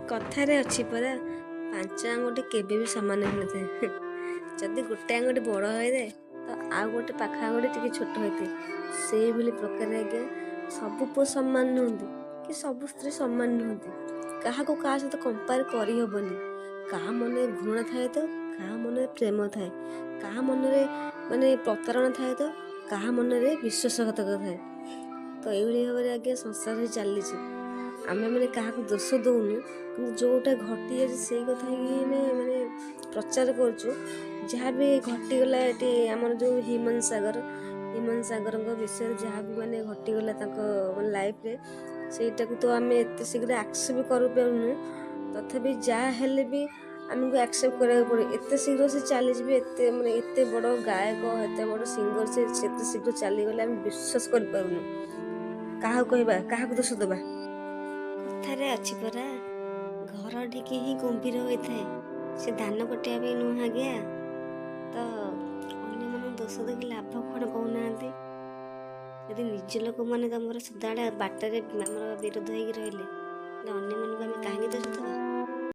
କଥାରେ ଅଛି ପରା, ପାଞ୍ଚ ଆଙ୍ଗୁଠି କେବେ ବି ସମାନ ହୋଇନଥାଏ। ଯଦି ଗୋଟେ ଆଙ୍ଗୁଠି ବଡ଼ ହୋଇଥାଏ ତ ଆଉ ଗୋଟେ ପାଖ ଆଙ୍ଗୁଠି ଟିକେ ଛୋଟ ହୋଇଥାଏ। ସେଇଭଳି ପ୍ରକାର ଆଜ୍ଞା ସବୁ ପୁଅ ସମାନ ନୁହନ୍ତି କି ସବୁ ସ୍ତ୍ରୀ ସମାନ ନୁହନ୍ତି। କାହାକୁ କାହା ସହିତ କମ୍ପେୟାର କରିହେବନି। କାହା ମନରେ ଘୃଣା ଥାଏ ତ କାହା ମନରେ ପ୍ରେମ ଥାଏ। କାହା ମନରେ ପ୍ରତାରଣା ଥାଏ ତ କାହା ମନରେ ବିଶ୍ୱାସଘାତକ ଥାଏ। ତ ଏଇଭଳି ଭାବରେ ଆଜ୍ଞା ସଂସାରରେ ଚାଲିଛି। ଆମେ କାହାକୁ ଦୋଷ ଦଉନୁ, କିନ୍ତୁ ଯେଉଁଟା ଘଟିଯାଇଛି ସେଇ କଥା ହିଁ ପ୍ରଚାର କରୁଛୁ। ଯାହା ବି ଘଟିଗଲା ଏଠି ଆମର ଯେଉଁ ହ୍ୟୁମାନ ସାଗରଙ୍କ ବିଷୟରେ ଯାହା ବି ଘଟିଗଲା ତାଙ୍କ ଲାଇଫରେ, ସେଇଟାକୁ ତ ଆମେ ଏତେ ଶୀଘ୍ର ଆକ୍ସେପ୍ଟ କରିପାରୁନୁ। ତଥାପି ଯାହା ହେଲେ ବି ଆମକୁ ଆକ୍ସେପ୍ଟ କରିବାକୁ ପଡ଼ିବ। ଏତେ ଶୀଘ୍ର ସେ ଚାଲିଯିବେ, ଏତେ ବଡ଼ ଗାୟକ, ଏତେ ବଡ଼ ସିଙ୍ଗର, ସେ ଏତେ ଶୀଘ୍ର ଚାଲିଗଲେ ଆମେ ବିଶ୍ୱାସ କରିପାରୁନୁ। କାହାକୁ କହିବା, କାହାକୁ ଦୋଷ ଦେବା? କଥାରେ ଅଛି ପରା, ଘର ଟିକେ ହିଁ ଗମ୍ଭୀର ହୋଇଥାଏ, ସେ ଧାନ କଟିବା ପାଇଁ ନୁହଁ ଆଜ୍ଞା। ତ ଅନ୍ୟମାନଙ୍କୁ ଦୋଷ ଦେଇକି ଲାଭ କ'ଣ କହୁନାହାନ୍ତି? ଯଦି ନିଜ ଲୋକମାନେ ତମର ସଦାବେଳେ ବାଟରେ ଆମର ବିରୋଧ ହେଇକି ରହିଲେ, ଅନ୍ୟମାନଙ୍କୁ ଆମେ କାହିଁକି ଦୋଷ ଦେବା?